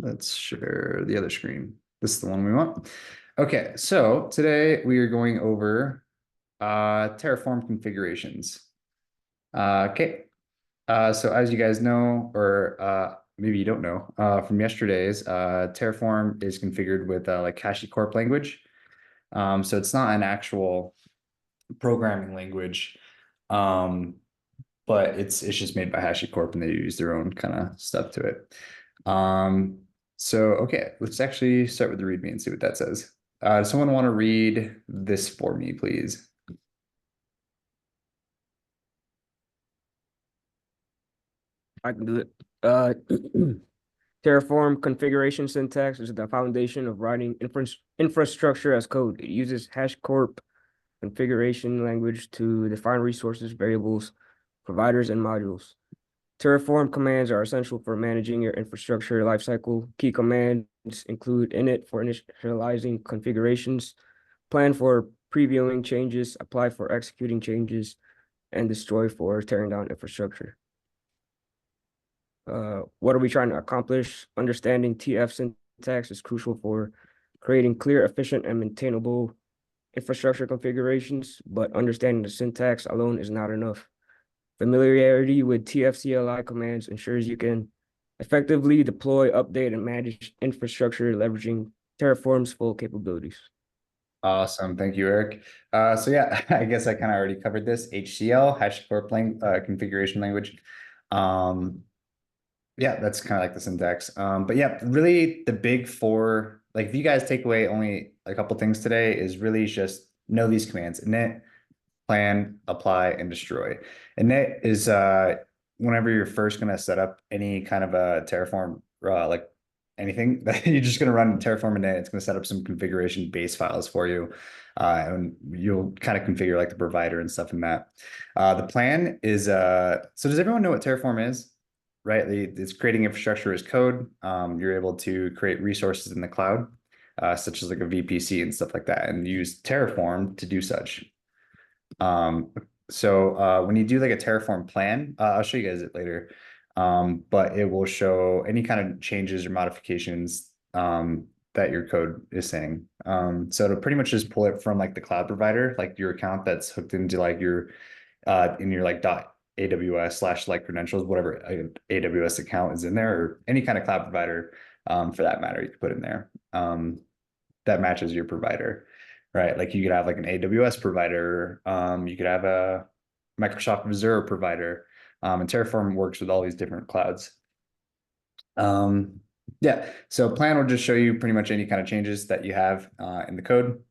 let's share the other screen. This is the one we want. Okay, so today we are going over Terraform configurations. Okay, so as you guys know, or maybe you don't know, from yesterday's, Terraform is configured with like HashiCorp language. So it's not an actual programming language, but it's just made by HashiCorp and they use their own kind of stuff to it. So okay, let's actually start with the README and see what that says. Does someone want to read this for me, please? I can do it. Terraform configuration syntax is the foundation of writing infrastructure as code. It uses HashiCorp configuration language to define resources, variables, providers, and modules. Terraform commands are essential for managing your infrastructure lifecycle. Key commands include init for initializing configurations, plan for previewing changes, apply for executing changes, and destroy for tearing down infrastructure. What are we trying to accomplish? Understanding TF syntax is crucial for creating clear, efficient, and maintainable infrastructure configurations, but understanding the syntax alone is not enough. Familiarity with TF-CLI commands ensures you can effectively deploy, update, and manage infrastructure leveraging Terraform's full capabilities. Awesome, thank you, Eric. So yeah, I guess I kind of already covered this. HCL, HashiCorp configuration language. Yeah, that's kind of like the syntax. But yeah, really the big four, like if you guys take away only a couple things today, is really just know these commands: init, plan, apply, and destroy. Init is whenever you're first going to set up any kind of a Terraform, like anything that you're just going to run Terraform init, it's going to set up some configuration base files for you. And you'll kind of configure like the provider and stuff in that. The plan is, so does everyone know what Terraform is? Right, it's creating infrastructure as code. You're able to create resources in the cloud, such as like a VPC and stuff like that, and use Terraform to do such. So when you do like a Terraform plan, I'll show you guys it later. But it will show any kind of changes or modifications that your code is saying. So it'll pretty much just pull it from like the cloud provider, like your account that's hooked into like your in your like AWS / like credentials, whatever AWS account is in there, or any kind of cloud provider for that matter, you can put in there that matches your provider, right? Like you could have like an AWS provider, you could have a Microsoft Azure provider, and Terraform works with all these different clouds. Yeah, so plan will just show you pretty much any kind of changes that you have in the code.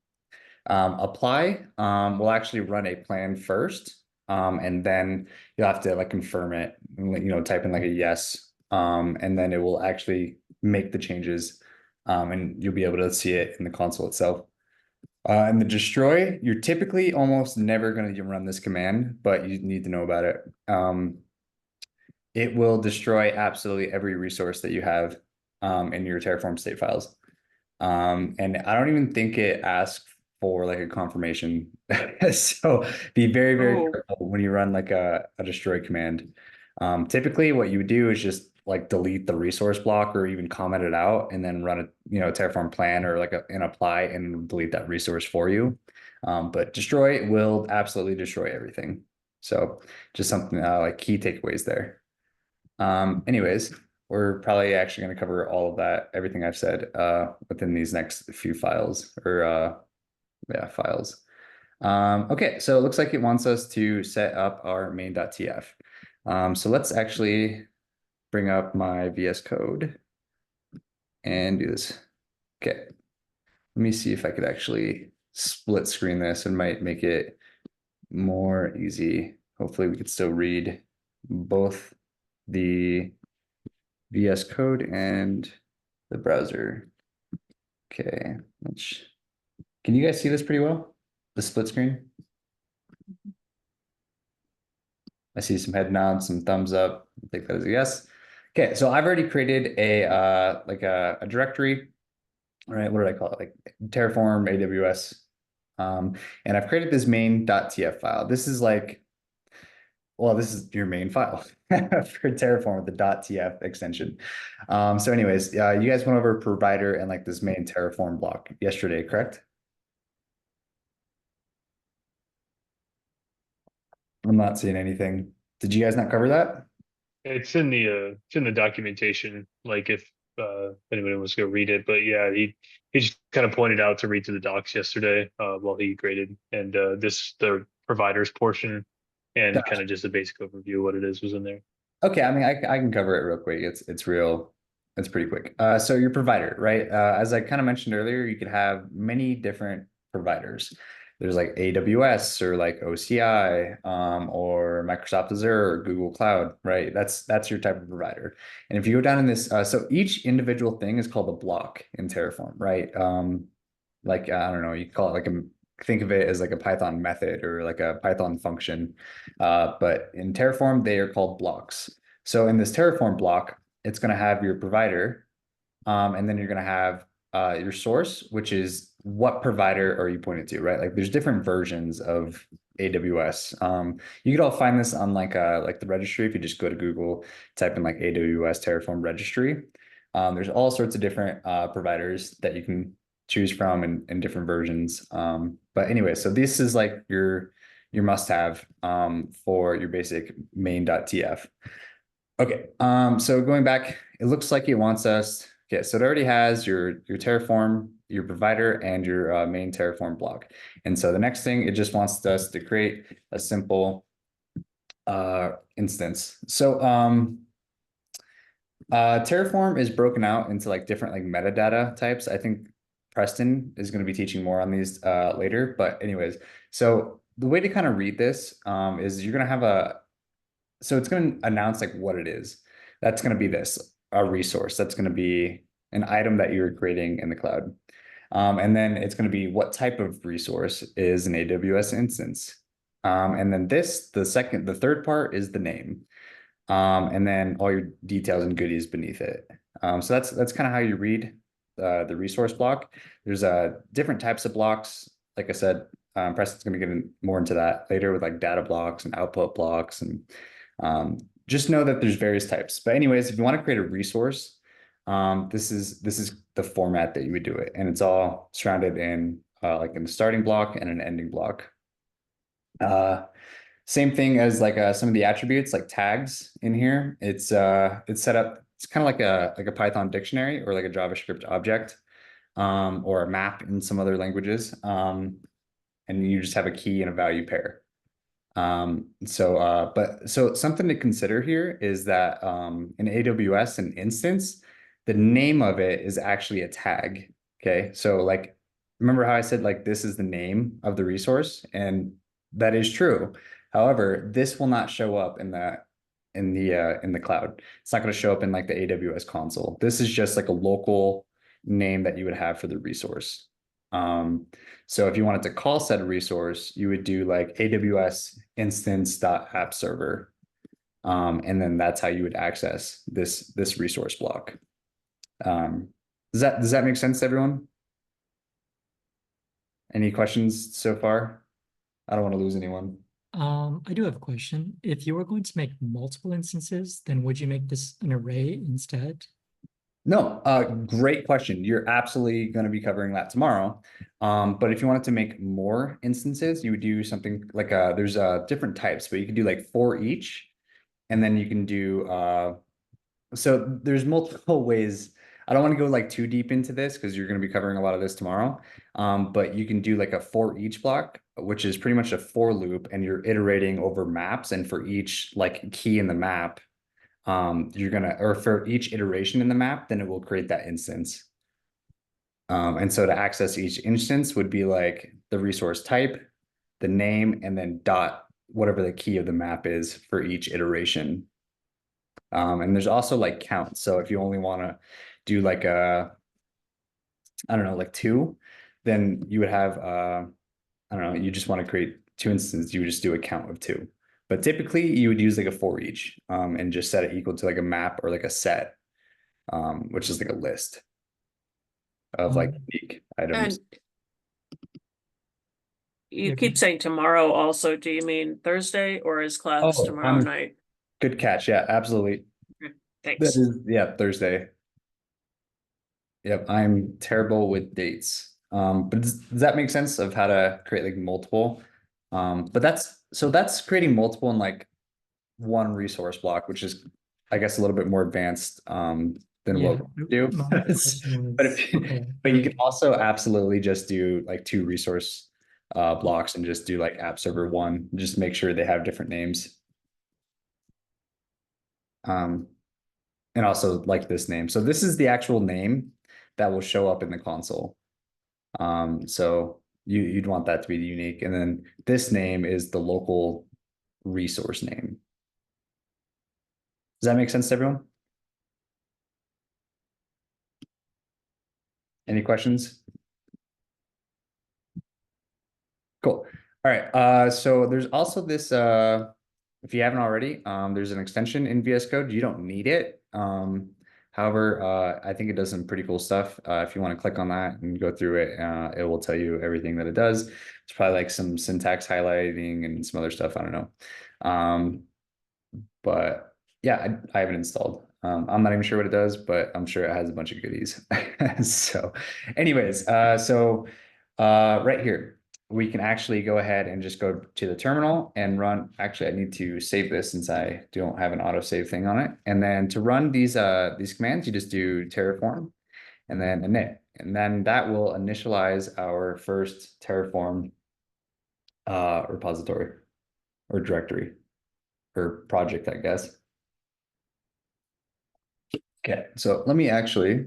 Apply will actually run a plan first. And then you'll have to like confirm it, type in like a yes, and then it will actually make the changes, and you'll be able to see it in the console itself. And the destroy, you're typically almost never going to run this command, but you need to know about it. It will destroy absolutely every resource that you have in your Terraform state files. And I don't even think it asks for like a confirmation. So be very, very careful when you run like a destroy command. Typically what you would do is just like delete the resource block or even comment it out and then run a Terraform plan or like an apply and delete that resource for you. But destroy will absolutely destroy everything. So just something like key takeaways there. Anyways, we're probably actually going to cover all of that, everything I've said, within these next few files or yeah, files. Okay, so it looks like it wants us to set up our main.tf. So let's actually bring up my VS Code and do this. Okay, let me see if I could actually split screen this and might make it more easy. Hopefully we could still read both the VS Code and the browser. Okay, can you guys see this pretty well? The split screen? I see some head nods, some thumbs up. I'll take that as a yes. Okay, so I've already created a like a directory. All right, what did I call it? Like Terraform AWS. And I've created this main.tf file. This is like Well, this is your main file for Terraform with the .tf extension. So anyways, you guys went over provider and like this main Terraform block yesterday, correct? I'm not seeing anything. Did you guys not cover that? It's in the documentation, like if anybody wants to go read it. But yeah, he just kind of pointed out to read through the docs yesterday while he graded, and this the providers portion and kind of just a basic overview of what it is was in there. Okay, I mean, I can cover it real quick. It's real, it's pretty quick. So your provider, right? As I kind of mentioned earlier, you could have many different providers. There's like AWS or like OCI, or Microsoft Azure or Google Cloud, right? That's your type of provider. And if you go down in this, so each individual thing is called a block in Terraform, right? Like I don't know, you call it like a think of it as like a Python method or like a Python function. But in Terraform, they are called blocks. So in this Terraform block, it's going to have your provider, and then you're going to have your source, which is what provider are you pointing to, right? Like there's different versions of AWS. You could all find this on like the registry. If you just go to Google, type in like AWS Terraform registry. There's all sorts of different providers that you can choose from in different versions. But anyway, so this is like your must-have for your basic main.tf. Okay, so going back, it looks like it wants us. Okay, so it already has your Terraform, your provider, and your main Terraform block. And so the next thing, it just wants us to create a simple instance. So Terraform is broken out into like different like metadata types. I think Preston is going to be teaching more on these later. But anyways, so the way to kind of read this is you're going to have so it's going to announce like what it is. That's going to be a resource. That's going to be an item that you're creating in the cloud. And then it's going to be what type of resource is an AWS instance. And then the third part is the name. And then all your details and goodies beneath it. So that's kind of how you read the resource block. There's different types of blocks. Like I said, Preston's going to get more into that later with like data blocks and output blocks, and just know that there's various types. But anyways, if you want to create a resource, this is the format that you would do it, and it's all surrounded in like in a starting block and an ending block. Same thing as like some of the attributes like tags in here. It's set up. It's kind of like a Python dictionary or like a JavaScript object, or a map in some other languages. And you just have a key and a value pair. So something to consider here is that in AWS, an instance, the name of it is actually a tag. Okay, so like remember how I said like this is the name of the resource, and that is true. However, this will not show up in the cloud. It's not going to show up in like the AWS console. This is just like a local name that you would have for the resource. So if you wanted to call said resource, you would do like AWS instance.app server. And then that's how you would access this resource block. Does that make sense to everyone? Any questions so far? I don't want to lose anyone. I do have a question. If you were going to make multiple instances, then would you make this an array instead? No, great question. You're absolutely going to be covering that tomorrow. But if you wanted to make more instances, you would do something like there's different types, but you could do like 4 each, and then you can do so there's multiple ways. I don't want to go like too deep into this because you're going to be covering a lot of this tomorrow. But you can do like a 4 each block, which is pretty much a for loop, and you're iterating over maps, and for each like key in the map, or for each iteration in the map, then it will create that instance. And so to access each instance would be like the resource type, the name, and then dot whatever the key of the map is for each iteration. And there's also like count. So if you only want to do like I don't know, like 2, then you would have I don't know, you just want to create 2 instances, you would just do a count of 2. But typically you would use like a for each, and just set it equal to like a map or like a set, which is like a list of like unique items. And You Yeah, keep saying tomorrow also. Do you mean Thursday or is class Oh, tomorrow night? good catch. Yeah, absolutely. That Thanks. is, yeah, Thursday. Yep, I'm terrible with dates. But does that make sense of how to create like multiple? But that's creating multiple in like one resource block, which is, I guess, a little bit more advanced than Yeah, what we do. my question But was, okay, but you can also absolutely just do like two resource blocks and just do like app server one, just make sure they have different names. And also like this name. So this is the actual name that will show up in the console. So you'd want that to be unique. And then this name is the local resource name. Does that make sense to everyone? Any questions? Cool. All right. So there's also this, if you haven't already, there's an extension in VS Code. You don't need it. However, I think it does some pretty cool stuff. If you want to click on that and go through it, it will tell you everything that it does. It's probably like some syntax highlighting and some other stuff. I don't know. But yeah, I haven't installed. I'm not even sure what it does, but I'm sure it has a bunch of goodies. So anyways, right here, we can actually go ahead and just go to the terminal and run. Actually, I need to save this since I don't have an autosave thing on it. And then to run these commands, you just do Terraform and then init. And then that will initialize our first Terraform repository or directory or project, I guess. Okay, so let me actually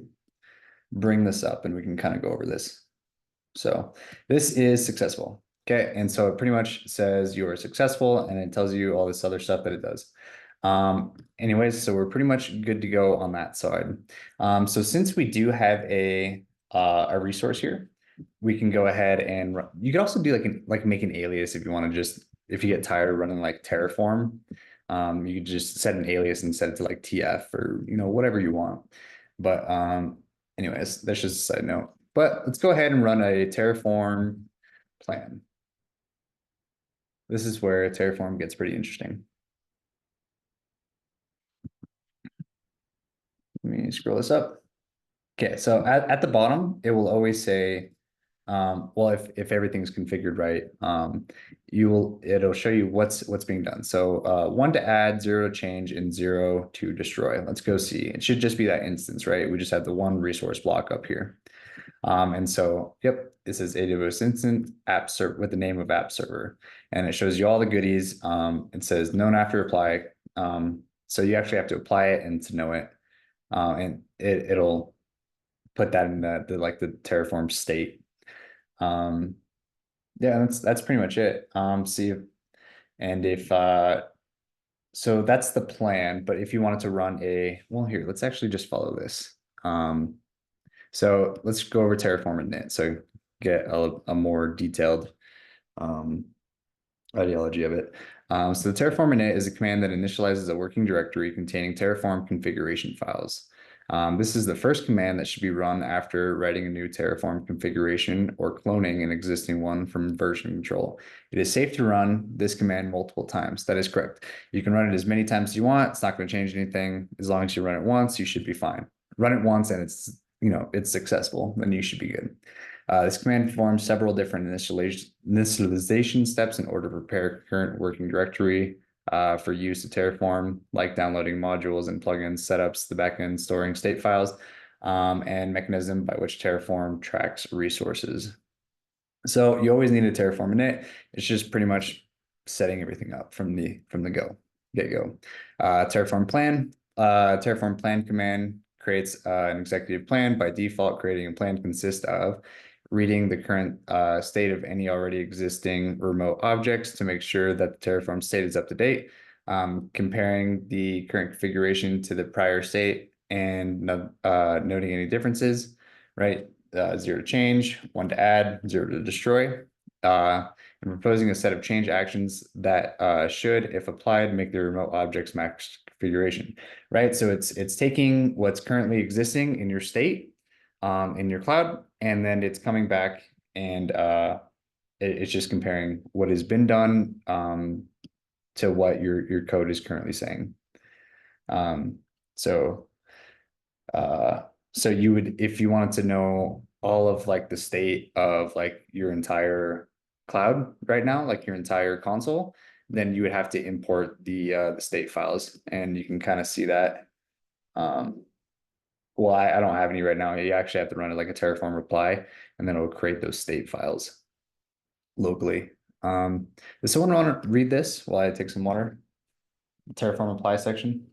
bring this up and we can kind of go over this. So this is successful. Okay, and so it pretty much says you are successful and it tells you all this other stuff that it does. Anyways, so we're pretty much good to go on that side. So since we do have a resource here, we can go ahead and you can also do like make an alias if you want to just if you get tired of running like Terraform, you could just set an alias and set it to like TF or whatever you want. But anyways, that's just a side note. But let's go ahead and run a Terraform plan. This is where Terraform gets pretty interesting. Let me scroll this up. Okay, so at the bottom, it will always say, well, if everything's configured right, it'll show you what's being done. So 1 to add, 0 to change, and 0 to destroy. Let's go see. It should just be that instance, right? We just have the one resource block up here. And so, yep, this is AWS instance app server with the name of app server, and it shows you all the goodies. It says known after apply. So you actually have to apply it and to know it, and it'll put that in the like the Terraform state. Yeah, that's pretty much it. See, and if so that's the plan. But if you wanted to run well, here, let's actually just follow this. So let's go over Terraform init. So get a more detailed ideology of it. So the Terraform init is a command that initializes a working directory containing Terraform configuration files. This is the first command that should be run after writing a new Terraform configuration or cloning an existing one from version control. It is safe to run this command multiple times. That is correct. You can run it as many times as you want. It's not going to change anything. As long as you run it once, you should be fine. Run it once and it's successful, then you should be good. This command performs several different initialization steps in order to prepare current working directory for use of Terraform, like downloading modules and plugins, setups, the backend storing state files, and mechanism by which Terraform tracks resources. So you always need a Terraform init. It's just pretty much setting everything up from the get-go. Terraform plan command creates an executive plan. By default, creating a plan consists of reading the current state of any already existing remote objects to make sure that the Terraform state is up to date, comparing the current configuration to the prior state and noting any differences, right? 0 to change, 1 to add, 0 to destroy, and proposing a set of change actions that should, if applied, make the remote objects max configuration, right? So it's taking what's currently existing in your state, in your cloud, and then it's coming back and it's just comparing what has been done to what your code is currently saying. So so you would, if you wanted to know all of like the state of like your entire cloud right now, like your entire console, then you would have to import the state files, and you can kind of see that. Well, I don't have any right now. You actually have to run it like a Terraform apply, and then it'll create those state files locally. Does someone want to read this while I take some water? Terraform apply section.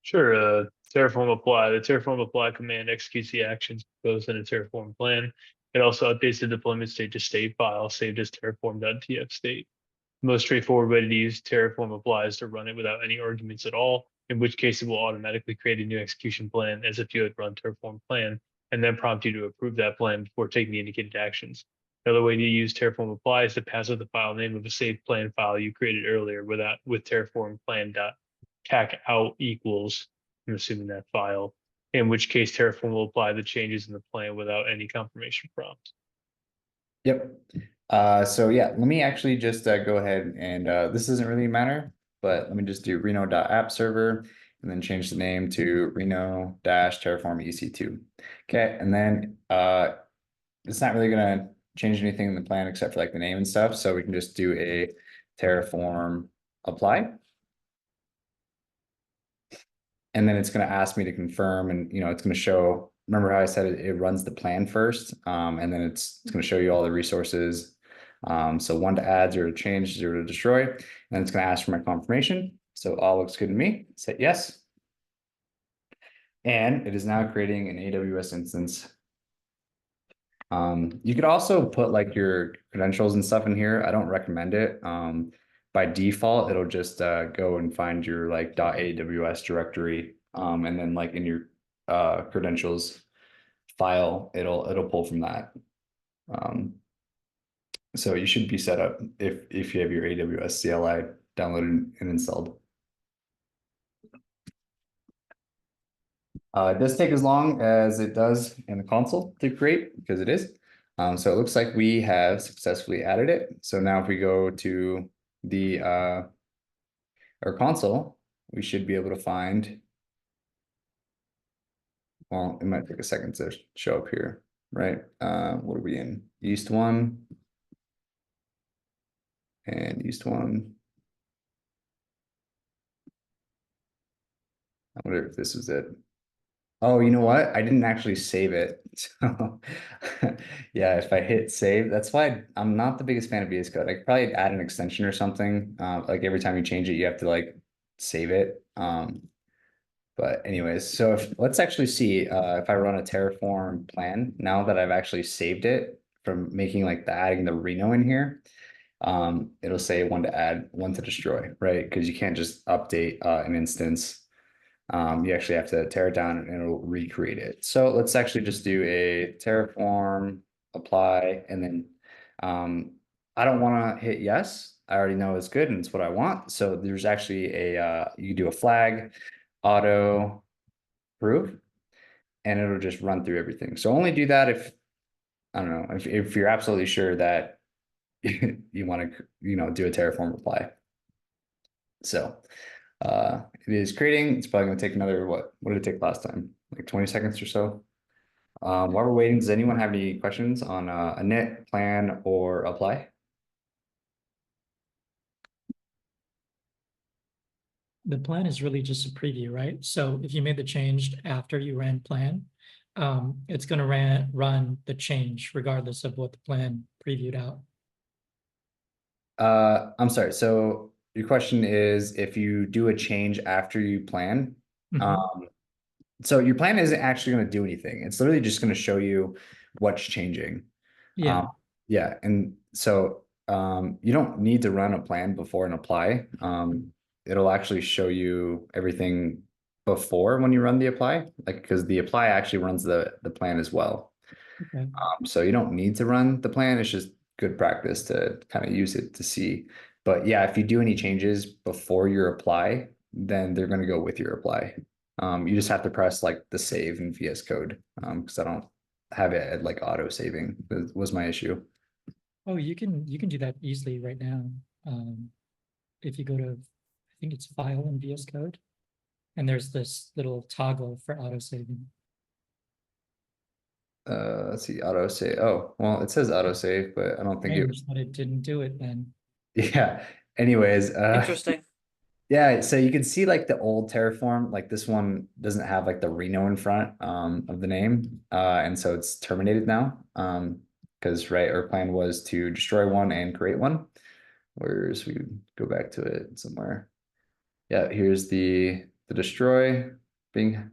Sure. Terraform apply. The Terraform apply command executes the actions proposed in a Terraform plan. It also updates the deployment state to state file saved as terraform.tf state. The most straightforward way to use Terraform apply is to run it without any arguments at all, in which case it will automatically create a new execution plan as if you had run Terraform plan, and then prompt you to approve that plan before taking the indicated actions. Another way to use Terraform apply is to pass with the file name of a saved plan file you created earlier with Terraform plan.cac out equals, I'm assuming that file, in which case Terraform will apply the changes in the plan without any confirmation prompt. Yep. So yeah, let me actually just go ahead and this doesn't really matter, but let me just do reno.app server and then change the name to reno-terraform ec2. Okay, and then it's not really gonna change anything in the plan except for like the name and stuff. So we can just do a Terraform apply. And then it's going to ask me to confirm, and it's going to show, remember how I said it runs the plan first, and then it's going to show you all the resources. So 1 to add, 0 to change, 0 to destroy, and then it's going to ask for my confirmation. So all looks good to me. Say yes. And it is now creating an AWS instance. You could also put like your credentials and stuff in here. I don't recommend it. By default, it'll just go and find your like .aws directory, and then like in your credentials file, it'll pull from that. So you should be set up if you have your AWS CLI downloaded and installed. It does take as long as it does in the console to create, because it is. So it looks like we have successfully added it. So now if we go to the our console, we should be able to find, well, it might take a second to show up here, right? What are we in? East 1 and East 1. I wonder if this is it. Oh, you know what? I didn't actually save it. So yeah, if I hit save, that's why I'm not the biggest fan of VS Code. I could probably add an extension or something. Like every time you change it, you have to like save it. But anyways, so let's actually see if I run a Terraform plan now that I've actually saved it from making like adding the Reno in here. It'll say 1 to add, 1 to destroy, right? Because you can't just update an instance. You actually have to tear it down and it'll recreate it. So let's actually just do a Terraform apply, and then I don't want to hit yes. I already know it's good and it's what I want. So there's actually a you can do a flag auto proof, and it'll just run through everything. So only do that if, I don't know, if you're absolutely sure that you want to do a Terraform apply. So it is creating. It's probably going to take another, what did it take last time? Like 20 seconds or so. While we're waiting, does anyone have any questions on a init, plan, or apply? The plan is really just a preview, right? So if you made the change after you ran plan, it's going to run the change regardless of what the plan previewed out. I'm sorry. So your question is if you do a change after you plan. So your plan isn't actually going to do anything. It's literally just going to show you what's changing. Yeah. Yeah. And so you don't need to run a plan before an apply. It'll actually show you everything before when you run the apply, like, because the apply actually runs the plan as well. Okay. So you don't need to run the plan. It's just good practice to kind of use it to see. But yeah, if you do any changes before your apply, then they're going to go with your apply. You just have to press like the save in VS Code, because I don't have it at like auto saving was my issue. Oh, you can do that easily right now. If you go to, I think it's File in VS Code, and there's this little toggle for auto saving. Let's see, auto save. Oh, well, it says auto save, but I don't think it. Strange that it didn't do it then. Yeah. Anyways, Interesting. yeah, so you can see like the old Terraform, like this one doesn't have like the Reno in front of the name. And so it's terminated now. Because right, our plan was to destroy one and create one. Whereas we go back to it somewhere. Yeah, here's the destroy being.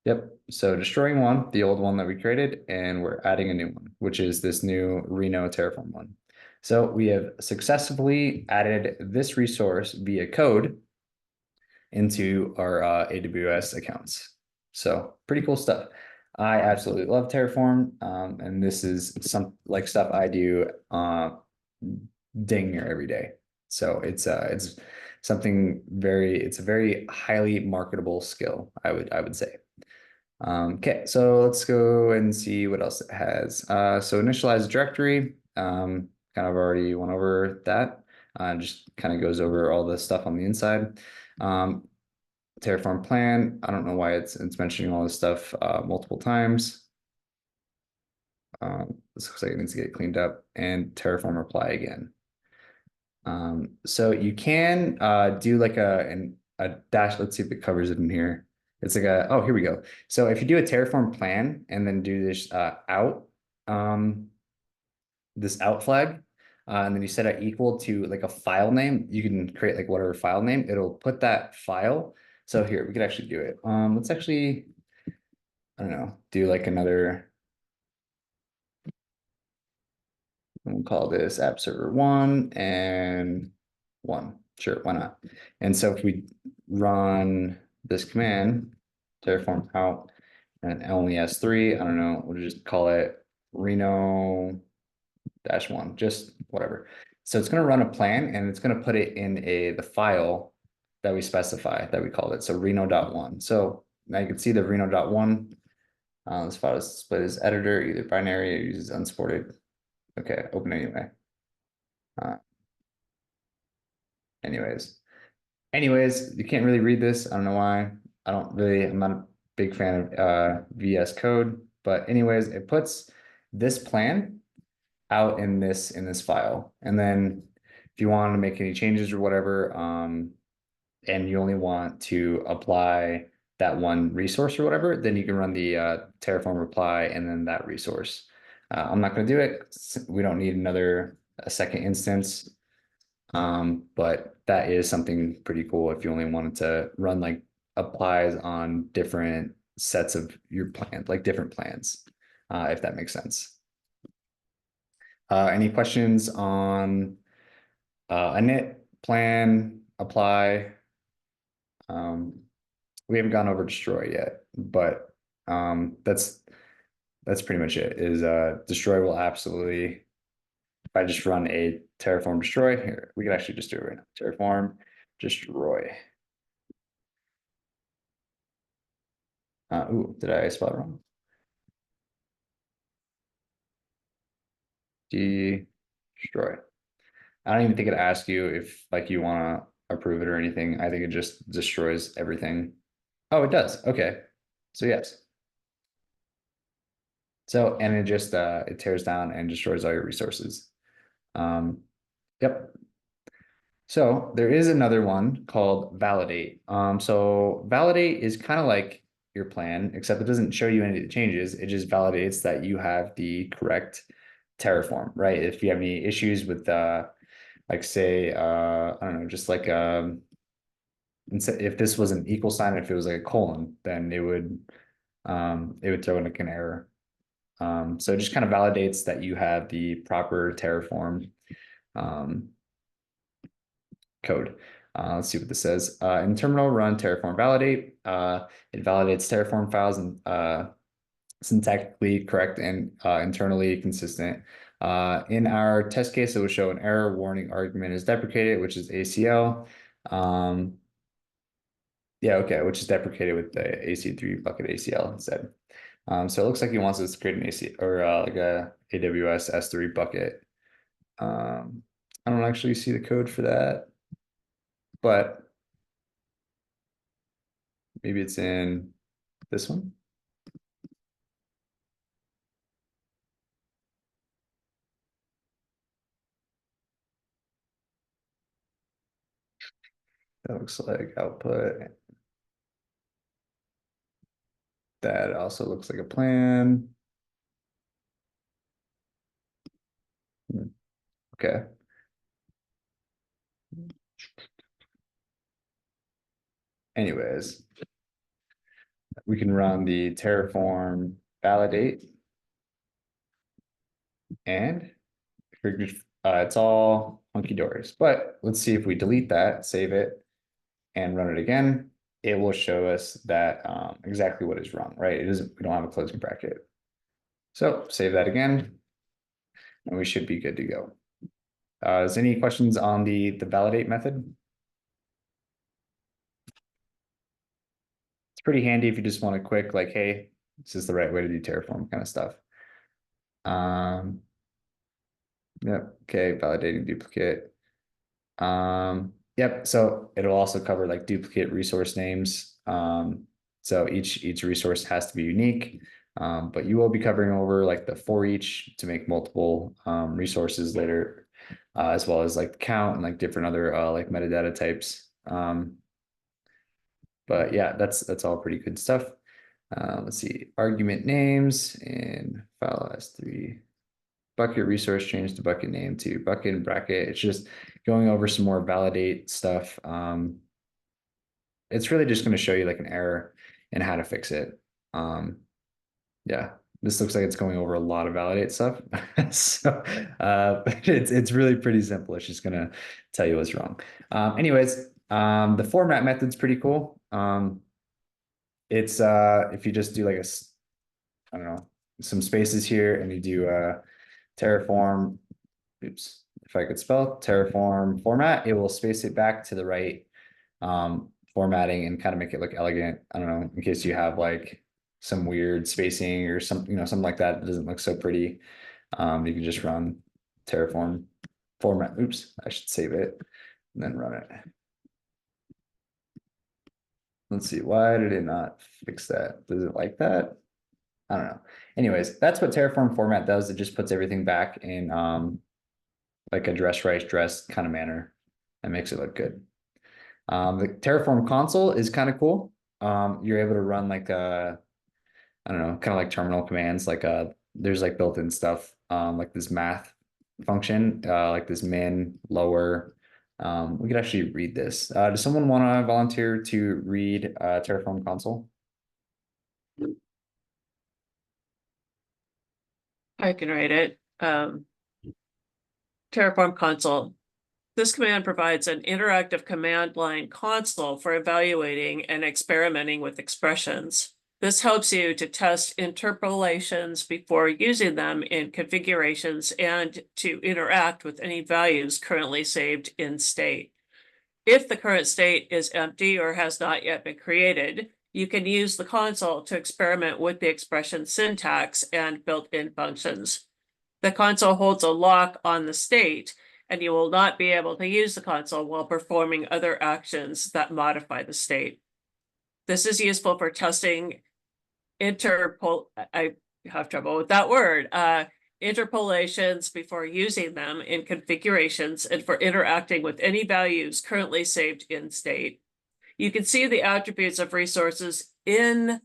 Yep. So destroying one, the old one that we created, and we're adding a new one, which is this new Reno Terraform one. So we have successfully added this resource via code into our AWS accounts. So pretty cool stuff. I absolutely love Terraform, and this is some like stuff I do dang near every day. So it's something it's a very highly marketable skill, I would say. Okay, so let's go and see what else it has. So initialize directory, kind of already went over that. Just kind of goes over all the stuff on the inside. Terraform plan, I don't know why it's mentioning all this stuff multiple times. This looks like it needs to get cleaned up, and Terraform reply again. So you can do like a dash. Let's see if it covers it in here. It's like oh, here we go. So if you do a Terraform plan and then do this this out flag, and then you set it equal to like a file name, you can create like whatever file name, it'll put that file. So here, we could actually do it. Let's actually, I don't know, do like another, we'll call this app server 1 and 1. Sure, why not? And so if we run this command, Terraform out, and it only has 3, I don't know, we'll just call it Reno -1, just whatever. So it's going to run a plan, and it's going to put it in the file that we specify, that we called it. So Reno.1. So now you can see the Reno.1. This file is split as editor, either binary or uses unsupported. Okay, open anyway. Anyways, you can't really read this. I don't know why. I'm not a big fan of VS Code, but anyways, it puts this plan out in this file. And then if you want to make any changes or whatever, and you only want to apply that one resource or whatever, then you can run the Terraform reply and then that resource. I'm not going to do it. We don't need a second instance. But that is something pretty cool if you only wanted to run like applies on different sets of your plan, like different plans, if that makes sense. Any questions on a init, plan, apply? We haven't gone over destroy yet, but that's pretty much it. Is destroy will absolutely, if I just run a Terraform destroy here, we can actually just do it right now. Terraform destroy. Ooh, did I spell it wrong? Destroy. I don't even think it asks you if like you want to approve it or anything. I think it just destroys everything. Oh, it does. Okay. So yes. So, and it just it tears down and destroys all your resources. Yep. So there is another one called validate. So validate is kind of like your plan, except it doesn't show you any of the changes. It just validates that you have the correct Terraform, right? If you have any issues with like say, I don't know, just like if this was an equal sign, if it was like a colon, then it would throw in like an error. So it just kind of validates that you have the proper Terraform code. Let's see what this says. In terminal, run Terraform validate. It validates Terraform files and syntactically correct and internally consistent. In our test case, it will show an error warning argument is deprecated, which is ACL. Yeah, okay, which is deprecated with the AC3 bucket ACL instead. So it looks like he wants us to create an AC or like a AWS S3 bucket. I don't actually see the code for that, but maybe it's in this one. That looks like output. That also looks like a plan. Okay. Anyways, we can run the Terraform validate. And it's all hunky dories. But let's see if we delete that, save it, and run it again. It will show us that exactly what is wrong, right? It isn't, we don't have a closing bracket. So save that again, and we should be good to go. Is any questions on the validate method? It's pretty handy if you just want a quick, like, hey, this is the right way to do Terraform kind of stuff. Yep, okay, validating duplicate. Yep, so it'll also cover like duplicate resource names. So each resource has to be unique. But you will be covering over like the for each to make multiple resources later, as well as like count and like different other like metadata types. But yeah, that's all pretty good stuff. Let's see, argument names and file S3. Bucket resource change to bucket name to bucket and bracket. It's just going over some more validate stuff. It's really just going to show you like an error and how to fix it. Yeah, this looks like it's going over a lot of validate stuff. So it's really pretty simple. It's just going to tell you what's wrong. Anyways, the format method's pretty cool. It's if you just do like I don't know, some spaces here and you do Terraform, oops, if I could spell Terraform format, it will space it back to the right formatting and kind of make it look elegant. I don't know, in case you have like some weird spacing or something, something like that. It doesn't look so pretty. You can just run Terraform format. Oops, I should save it and then run it. Let's see, why did it not fix that? Does it like that? I don't know. Anyways, that's what Terraform format does. It just puts everything back in like a dress right dress kind of manner and makes it look good. The Terraform console is kind of cool. You're able to run like I don't know, kind of like terminal commands. Like there's like built-in stuff like this math function, like this min, lower. We could actually read this. Does someone want to volunteer to read Terraform console? I can write it. Terraform console. This command provides an interactive command line console for evaluating and experimenting with expressions. This helps you to test interpolations before using them in configurations and to interact with any values currently saved in state. If the current state is empty or has not yet been created, you can use the console to experiment with the expression syntax and built-in functions. The console holds a lock on the state, and you will not be able to use the console while performing other actions that modify the state. This is useful for testing I have trouble with that word, interpolations before using them in configurations and for interacting with any values currently saved in state. You can see the attributes of resources in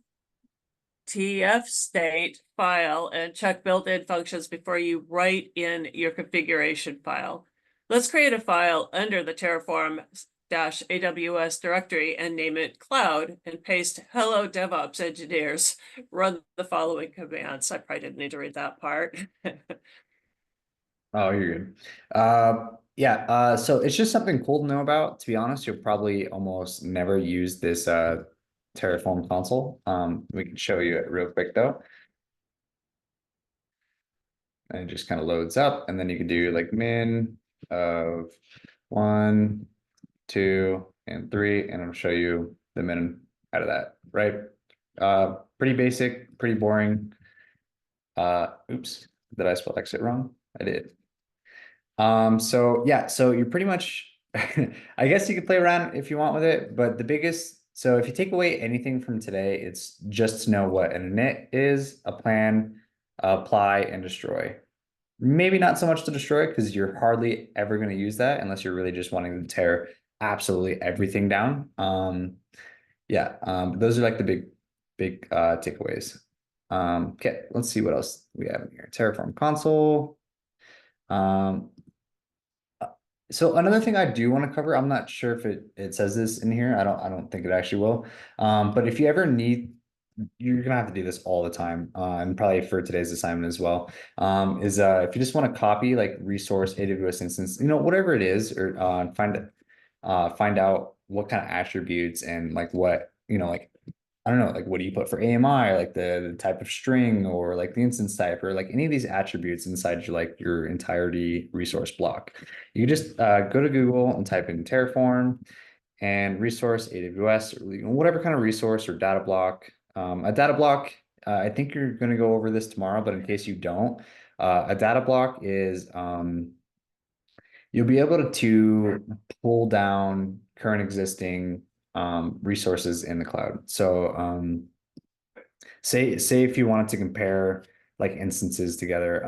TF state file and check built-in functions before you write in your configuration file. Let's create a file under the Terraform-AWS directory and name it cloud and paste hello DevOps engineers. Run the following commands. I probably didn't need to read that part. Oh, you're good. Yeah, so it's just something cool to know about. To be honest, you'll probably almost never use this Terraform console. We can show you it real quick though. And it just kind of loads up, and then you can do like min of 1, 2, and 3, and it'll show you the min out of that, right? Pretty basic, pretty boring. Oops, did I spell exit wrong? I did. So yeah, so you're pretty much, I guess you could play around if you want with it, but the biggest, so if you take away anything from today, it's just to know what an init is, a plan, apply, and destroy. Maybe not so much to destroy because you're hardly ever going to use that unless you're really just wanting to tear absolutely everything down. Yeah, those are like the big takeaways. Okay, let's see what else we have in here. Terraform console. Um, so another thing I do want to cover, I'm not sure if it says this in here. I don't think it actually will. But if you ever need, you're gonna have to do this all the time, and probably for today's assignment as well. Is if you just want to copy like resource AWS instance, whatever it is, or find out what kind of attributes and like what, like I don't know, like what do you put for AMI, or like the type of string, or like the instance type, or like any of these attributes inside your entirety resource block. You just go to Google and type in Terraform and resource AWS, or whatever kind of resource or data block. A data block, I think you're going to go over this tomorrow, but in case you don't, a data block is you'll be able to pull down current existing resources in the cloud. So say if you wanted to compare like instances together,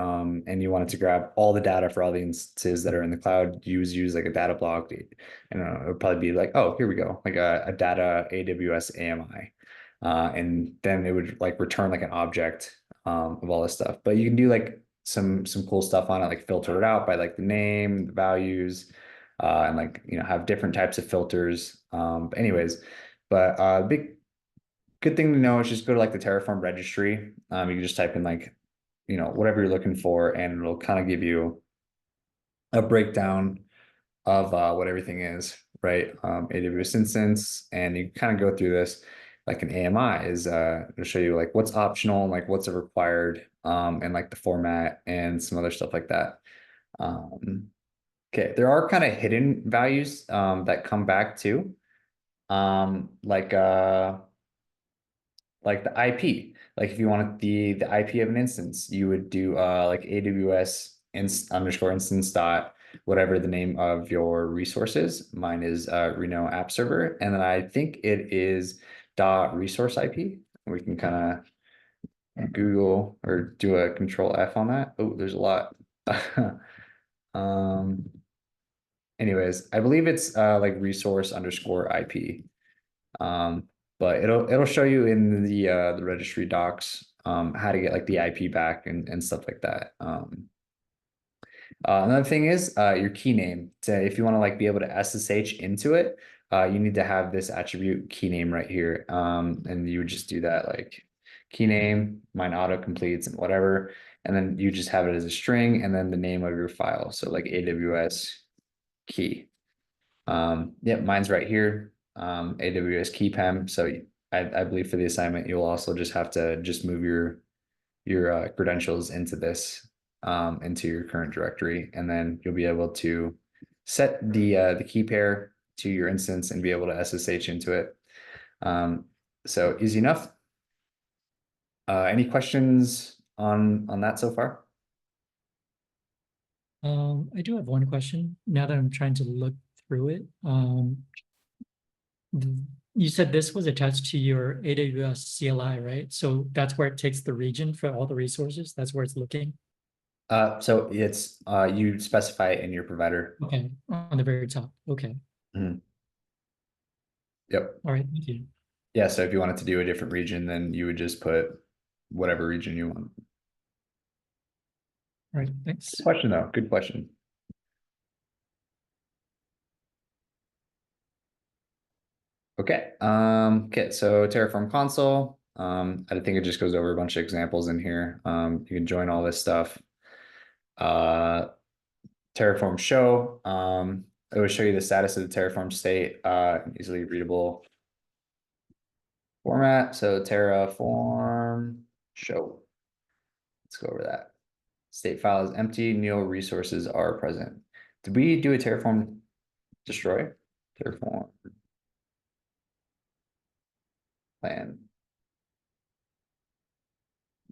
and you wanted to grab all the data for all the instances that are in the cloud, use like a data block. And it would probably be like, oh, here we go, like a data AWS AMI. And then it would like return like an object of all this stuff. But you can do like some cool stuff on it, like filter it out by like the name, the values, and like have different types of filters. But anyways, but big good thing to know is just go to like the Terraform registry. You can just type in like whatever you're looking for, and it'll kind of give you a breakdown of what everything is, right? AWS instance, and you kind of go through this like an AMI is it'll show you like what's optional, like what's required, and like the format and some other stuff like that. Okay, there are kind of hidden values that come back too. Like the IP. Like if you wanted the IP of an instance, you would do like AWS underscore instance dot whatever the name of your resource is. Mine is Reno app server, and then I think it is dot resource IP. We can kind of Google or do a control F on that. Oh, there's a lot. um Anyways, I believe it's like resource underscore IP. But it'll show you in the registry docs how to get like the IP back and stuff like that. Another thing is your key name. If you want to like be able to SSH into it, you need to have this attribute key name right here. And you would just do that like key name, mine auto completes and whatever. And then you just have it as a string and then the name of your file. So like AWS key. Yep, mine's right here. AWS key pem. So I believe for the assignment, you'll also just have to just move your credentials into this into your current directory, and then you'll be able to set the key pair to your instance and be able to SSH into it. So easy enough. Any questions on that so far? I do have one question now that I'm trying to look through it. You said this was attached to your AWS CLI, right? So that's where it takes the region for all the resources. That's where it's looking. So it's you specify it in your provider. Okay, on the very top. Okay. Yep. All right, thank you. Yeah, so if you wanted to do a different region, then you would just put whatever region you want. All right, thanks. Good question though. Good question. Okay. Okay, so Terraform console. I think it just goes over a bunch of examples in here. You can join all this stuff. Terraform show. It will show you the status of the Terraform state, easily readable format. So Terraform show. Let's go over that. State file is empty. No resources are present. Did we do a Terraform destroy? Terraform plan.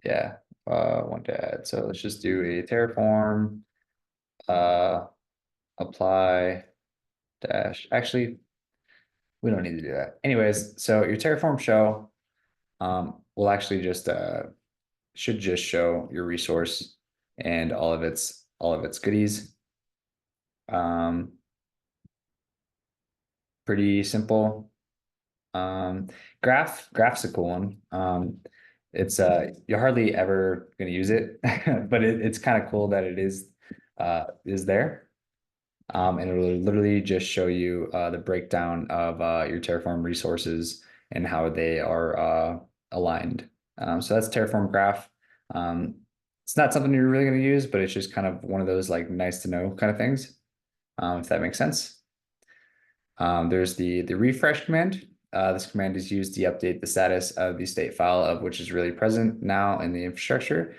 Yeah, want to add. So let's just do a Terraform, apply dash, actually, we don't need to do that. Anyways, so your Terraform show, will actually just, should just show your resource and all of its goodies. Pretty simple. Graph's a cool one. It's you're hardly ever gonna use it, but it's kind of cool that it is there. And it'll literally just show you the breakdown of your Terraform resources and how they are aligned. So that's Terraform graph. It's not something you're really going to use, but it's just kind of one of those like nice to know kind of things, if that makes sense. There's the refresh command. This command is used to update the status of the state file of which is really present now in the infrastructure.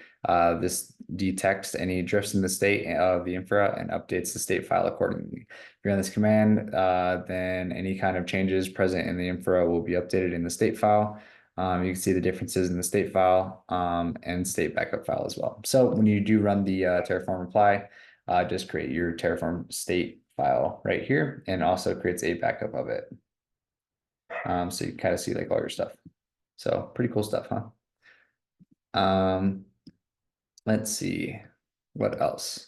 This detects any drifts in the state of the infra and updates the state file accordingly. If you run this command, then any kind of changes present in the infra will be updated in the state file. You can see the differences in the state file and state backup file as well. So when you do run the Terraform apply, just create your Terraform state file right here and also creates a backup of it. So you kind of see like all your stuff. So pretty cool stuff, huh? Let's see what else.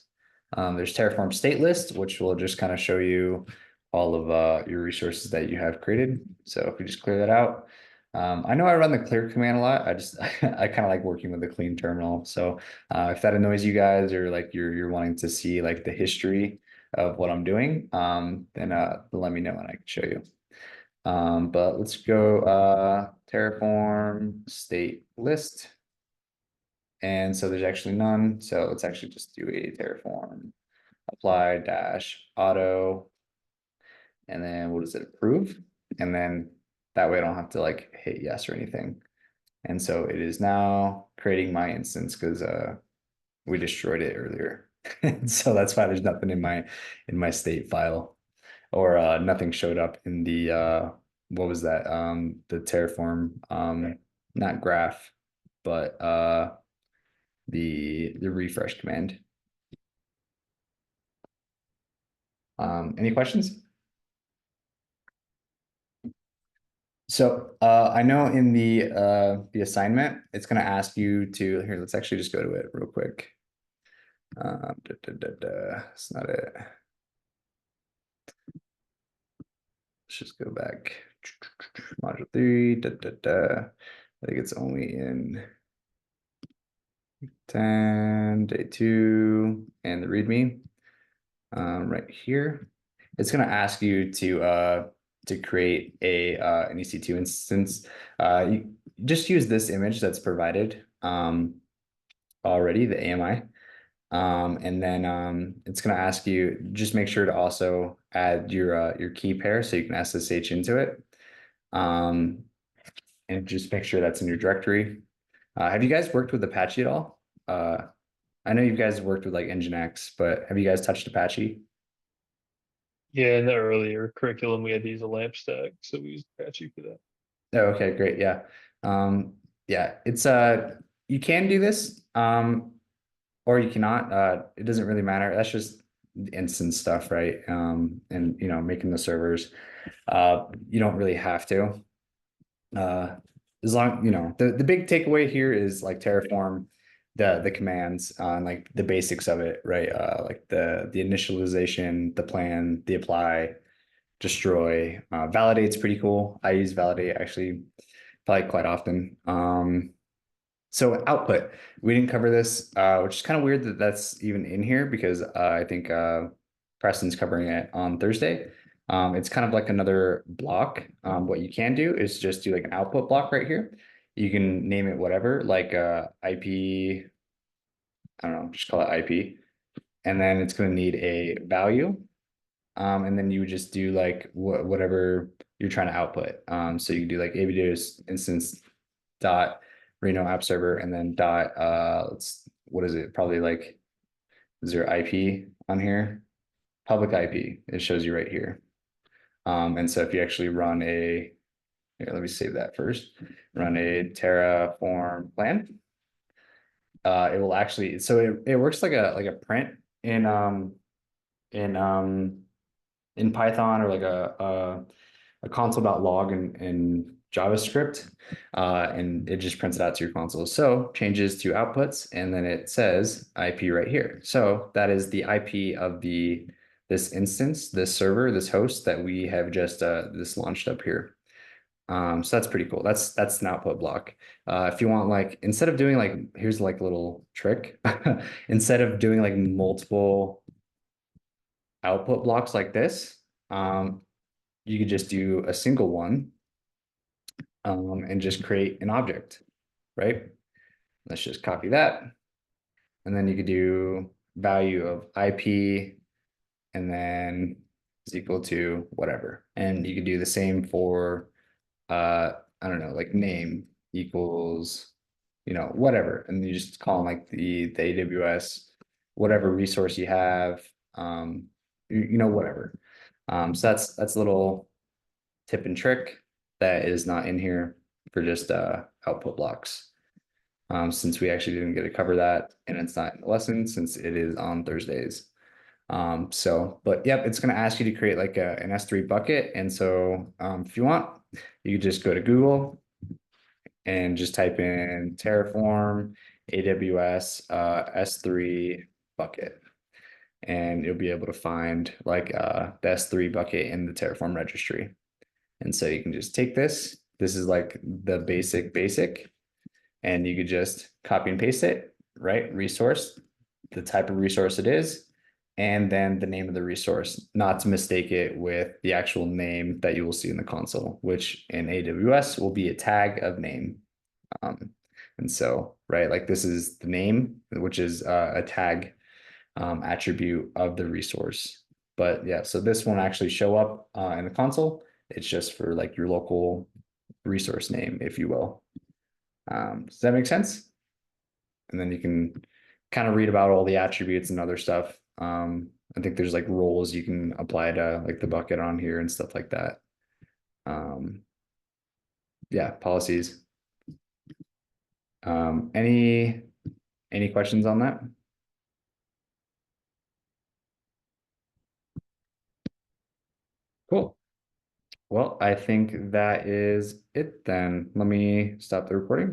There's Terraform state list, which will just kind of show you all of your resources that you have created. So if we just clear that out, I know I run the clear command a lot. I just I kind of like working with the clean terminal. So if that annoys you guys or like you're wanting to see like the history of what I'm doing, then let me know and I can show you. But let's go Terraform state list. And so there's actually none. So let's actually just do a Terraform apply dash auto. And then what does it approve? And then that way I don't have to like hit yes or anything. And so it is now creating my instance because we destroyed it earlier. So that's why there's nothing in my state file, or nothing showed up in the what was that? The Terraform, not graph, but the refresh command. Any questions? So I know in the assignment, it's going to ask you to here. Let's actually just go to it real quick. It's not it. Let's just go back. Module 3. I think it's only in 10, day 2, and the README. Right here, it's going to ask you to create a an EC2 instance. You just use this image that's provided already, the AMI. And then it's going to ask you, just make sure to also add your key pair so you can SSH into it. And just make sure that's in your directory. Have you guys worked with Apache at all? I know you guys worked with like Nginx, but have you guys touched Apache? Yeah, in the earlier curriculum, we had to use a lamp stack, so we used Apache for that. Oh, okay, great. Yeah. Yeah, it's you can do this, or you cannot. It doesn't really matter. That's just instance stuff, right? And you know, making the servers. You don't really have to. As long, you know, the big takeaway here is like Terraform, the commands and like the basics of it, right? Like the initialization, the plan, the apply, destroy, validate's pretty cool. I use validate actually probably quite often. So output, we didn't cover this, which is kind of weird that that's even in here because I think Preston's covering it on Thursday. It's kind of like another block. What you can do is just do like an output block right here. You can name it whatever, like IP, I don't know, just call it IP. And then it's going to need a value. And then you would just do like whatever you're trying to output. So you can do like AWS instance dot Reno app server and then dot what is it? Probably like, is there IP on here? Public IP. It shows you right here. And so if you actually run here, let me save that first. Run a Terraform plan. it will actually, so it works like a print in in Python, or like a console.log in JavaScript, and it just prints it out to your console. So changes to outputs, and then it says IP right here. So that is the IP of this instance, this server, this host that we have just this launched up here. So that's pretty cool. That's an output block. If you want, like, instead of doing like, here's like a little trick, instead of doing like multiple output blocks like this, you could just do a single one, and just create an object, right? Let's just copy that. And then you could do value of IP, and then is equal to whatever. And you could do the same for, I don't know, like name equals, whatever. And you just call them like the AWS, whatever resource you have, whatever. So that's a little tip and trick that is not in here for just output blocks. Since we actually didn't get to cover that, and it's not in the lesson since it is on Thursdays. But yep, it's going to ask you to create like an S3 bucket. And so if you want, you can just go to Google and just type in Terraform AWS S3 bucket. And you'll be able to find like the S3 bucket in the Terraform registry. And so you can just take this. This is like the basic, and you could just copy and paste it, right? Resource, the type of resource it is, and then the name of the resource, not to mistake it with the actual name that you will see in the console, which in AWS will be a tag of name. And so, right, like this is the name, which is a tag attribute of the resource. But yeah, so this won't actually show up in the console. It's just for like your local resource name, if you will. Does that make sense? And then you can kind of read about all the attributes and other stuff. I think there's like roles you can apply to like the bucket on here and stuff like that. Yeah, policies. Any questions on that? Cool. Well, I think that is it then. Let me stop the recording.